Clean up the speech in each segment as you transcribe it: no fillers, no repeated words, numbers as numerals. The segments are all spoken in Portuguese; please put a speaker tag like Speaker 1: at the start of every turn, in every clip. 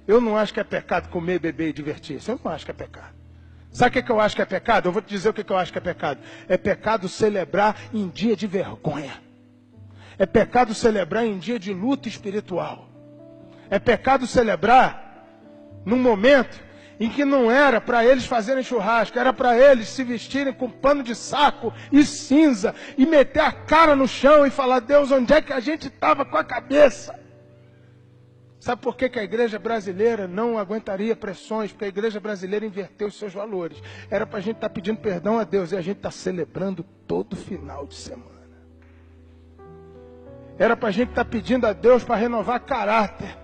Speaker 1: Eu não acho que é pecado comer, beber e divertir-se. Eu não acho que é pecado. Sabe o que eu acho que é pecado? Eu vou te dizer o que eu acho que é pecado. É pecado celebrar em dia de vergonha. É pecado celebrar em dia de luta espiritual. É pecado celebrar num momento em que não era para eles fazerem churrasco, era para eles se vestirem com pano de saco e cinza e meter a cara no chão e falar: Deus, onde é que a gente estava com a cabeça? Sabe por que a igreja brasileira não aguentaria pressões? Porque a igreja brasileira inverteu os seus valores. Era para a gente estar pedindo perdão a Deus e a gente está celebrando todo final de semana. Era para a gente estar pedindo a Deus para renovar caráter.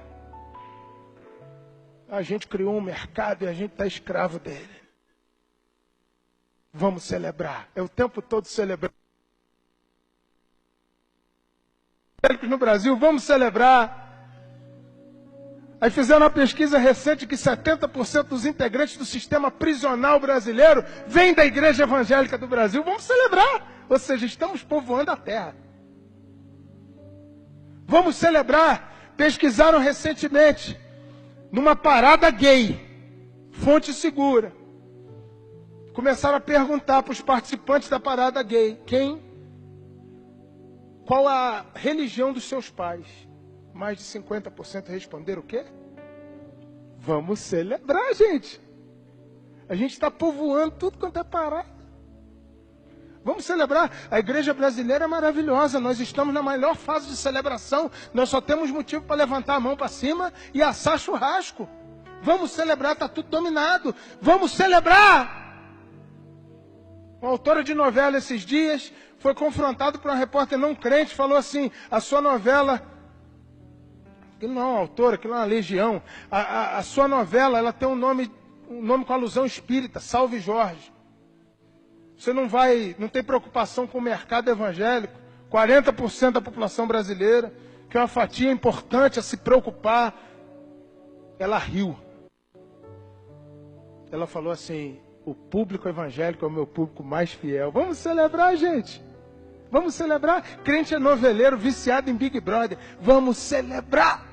Speaker 1: A gente criou um mercado e a gente está escravo dele. Vamos celebrar. É o tempo todo celebrando. No Brasil, vamos celebrar. Aí fizeram uma pesquisa recente que 70% dos integrantes do sistema prisional brasileiro vêm da igreja evangélica do Brasil. Vamos celebrar. Ou seja, estamos povoando a terra. Vamos celebrar. Pesquisaram recentemente, numa parada gay, fonte segura. Começaram a perguntar para os participantes da parada gay, qual a religião dos seus pais? Mais de 50% responderam o quê? Vamos celebrar, gente. A gente está povoando tudo quanto é parada. Vamos celebrar. A igreja brasileira é maravilhosa. Nós estamos na melhor fase de celebração. Nós só temos motivo para levantar a mão para cima e assar churrasco. Vamos celebrar, está tudo dominado. Vamos celebrar. Uma autora de novela esses dias foi confrontada por uma repórter não crente. Falou assim: a sua novela... Aquilo não é uma autora, aquilo é uma legião. A sua novela, ela tem um nome com alusão espírita, Salve Jorge. Você não tem preocupação com o mercado evangélico. 40% da população brasileira, que é uma fatia importante a se preocupar. Ela riu. Ela falou assim: o público evangélico é o meu público mais fiel. Vamos celebrar, gente. Vamos celebrar. Crente é noveleiro, viciado em Big Brother. Vamos celebrar.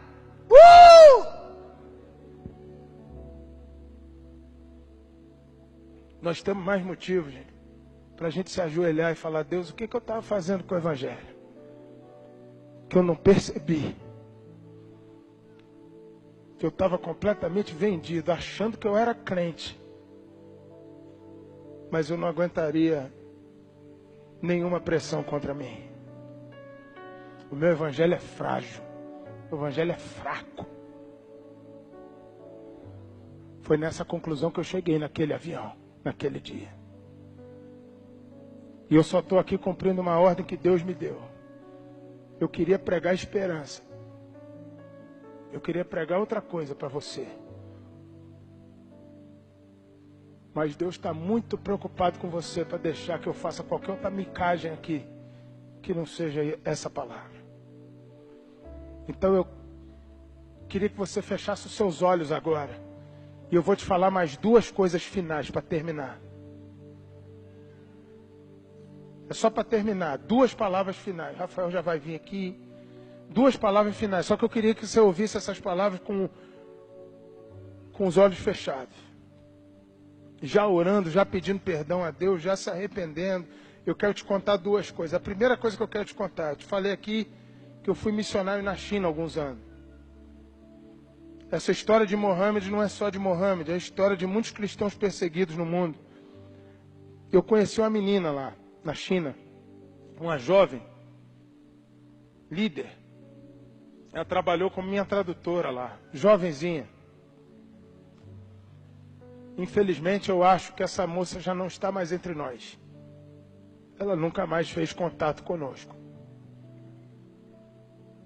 Speaker 1: Nós temos mais motivos, gente, para a gente se ajoelhar e falar: Deus, o que eu estava fazendo com o evangelho? Que eu não percebi. Que eu estava completamente vendido, achando que eu era crente. Mas eu não aguentaria nenhuma pressão contra mim. O meu evangelho é frágil. O evangelho é fraco. Foi nessa conclusão que eu cheguei naquele avião, naquele dia. E eu só estou aqui cumprindo uma ordem que Deus me deu. Eu queria pregar esperança. Eu queria pregar outra coisa para você. Mas Deus está muito preocupado com você para deixar que eu faça qualquer outra micagem aqui que não seja essa palavra. Então eu queria que você fechasse os seus olhos agora. E eu vou te falar mais duas coisas finais para terminar. É só para terminar. Duas palavras finais. Rafael já vai vir aqui. Duas palavras finais. Só que eu queria que você ouvisse essas palavras com os olhos fechados. Já orando, já pedindo perdão a Deus, já se arrependendo. Eu quero te contar duas coisas. A primeira coisa que eu quero te contar. Eu te falei aqui que eu fui missionário na China há alguns anos. Essa história de Mohammed não é só de Mohammed, é a história de muitos cristãos perseguidos no mundo. Eu conheci uma menina lá, na China, uma jovem, líder. Ela trabalhou como minha tradutora lá, jovenzinha. Infelizmente, eu acho que essa moça já não está mais entre nós. Ela nunca mais fez contato conosco.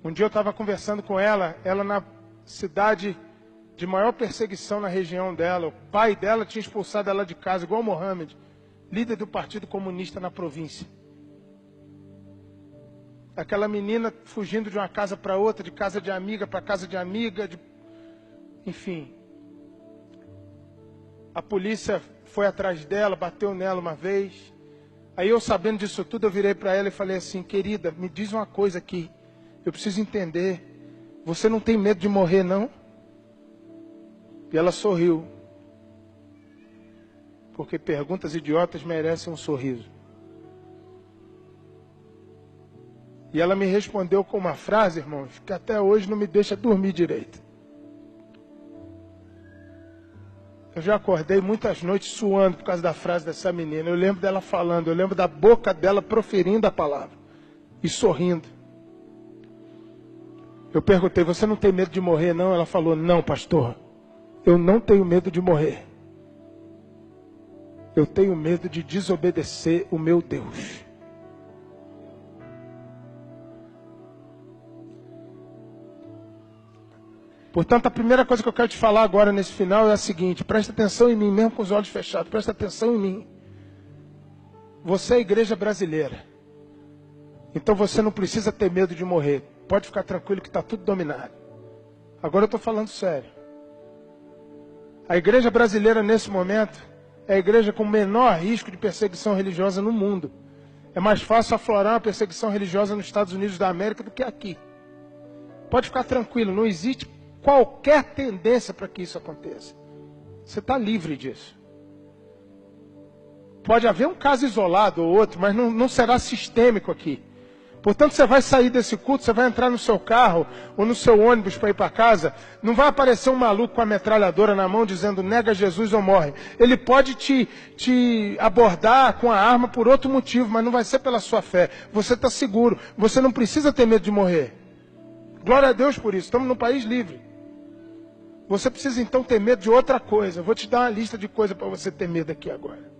Speaker 1: Um dia eu estava conversando com ela na cidade de maior perseguição na região dela. O pai dela tinha expulsado ela de casa, igual Mohammed, líder do Partido Comunista na província. Aquela menina fugindo de uma casa para outra, de casa de amiga para casa de amiga, enfim. A polícia foi atrás dela, bateu nela uma vez. Aí eu, sabendo disso tudo, eu virei para ela e falei assim: querida, me diz uma coisa aqui. Eu preciso entender. Você não tem medo de morrer, não? E ela sorriu. Porque perguntas idiotas merecem um sorriso. E ela me respondeu com uma frase, irmãos, que até hoje não me deixa dormir direito. Eu já acordei muitas noites suando por causa da frase dessa menina. Eu lembro dela falando, eu lembro da boca dela proferindo a palavra e sorrindo. Eu perguntei, você não tem medo de morrer, não? Ela falou, não, pastor, eu não tenho medo de morrer. Eu tenho medo de desobedecer o meu Deus. Portanto, a primeira coisa que eu quero te falar agora nesse final é a seguinte, presta atenção em mim, mesmo com os olhos fechados, presta atenção em mim. Você é a igreja brasileira. Então você não precisa ter medo de morrer. Pode ficar tranquilo que está tudo dominado. Agora eu estou falando sério. A igreja brasileira nesse momento é a igreja com o menor risco de perseguição religiosa no mundo. É mais fácil aflorar uma perseguição religiosa nos Estados Unidos da América do que aqui. Pode ficar tranquilo, não existe qualquer tendência para que isso aconteça. Você está livre disso. Pode haver um caso isolado ou outro, mas não será sistêmico aqui. Portanto, você vai sair desse culto, você vai entrar no seu carro ou no seu ônibus para ir para casa, não vai aparecer um maluco com a metralhadora na mão dizendo nega Jesus ou morre. Ele pode te abordar com a arma por outro motivo, mas não vai ser pela sua fé. Você está seguro, você não precisa ter medo de morrer. Glória a Deus por isso, estamos num país livre. Você precisa então ter medo de outra coisa. Eu vou te dar uma lista de coisas para você ter medo aqui agora.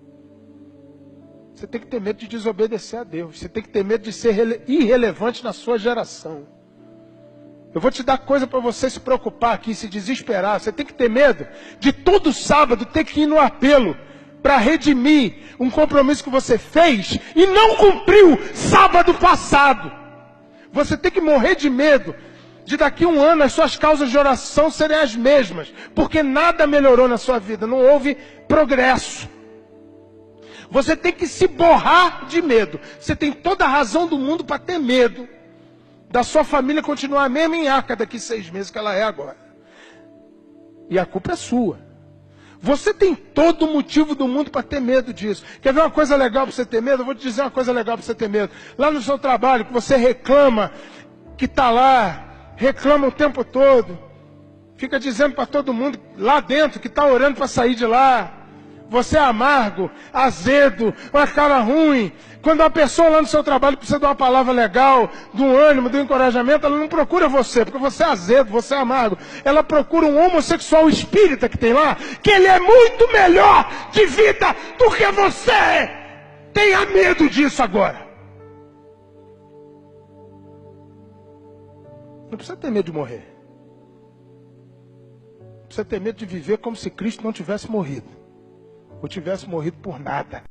Speaker 1: Você tem que ter medo de desobedecer a Deus. Você tem que ter medo de ser irrelevante na sua geração. Eu vou te dar coisa para você se preocupar aqui, se desesperar. Você tem que ter medo de todo sábado ter que ir no apelo para redimir um compromisso que você fez e não cumpriu sábado passado. Você tem que morrer de medo de daqui a um ano as suas causas de oração serem as mesmas, porque nada melhorou na sua vida, não houve progresso. Você tem que se borrar de medo. Você tem toda a razão do mundo para ter medo da sua família continuar a mesma enhaca daqui 6 meses que ela é agora. E a culpa é sua. Você tem todo o motivo do mundo para ter medo disso. Quer ver uma coisa legal para você ter medo? Eu vou te dizer uma coisa legal para você ter medo. Lá no seu trabalho, que você reclama, que está lá, reclama o tempo todo, fica dizendo para todo mundo lá dentro que está orando para sair de lá. Você é amargo, azedo, uma cara ruim. Quando uma pessoa lá no seu trabalho precisa de uma palavra legal, de um ânimo, de um encorajamento, ela não procura você, porque você é azedo, você é amargo. Ela procura um homossexual espírita que tem lá, que ele é muito melhor de vida do que você é. Tenha medo disso agora. Não precisa ter medo de morrer. Não precisa ter medo de viver como se Cristo não tivesse morrido. Ou tivesse morrido por nada.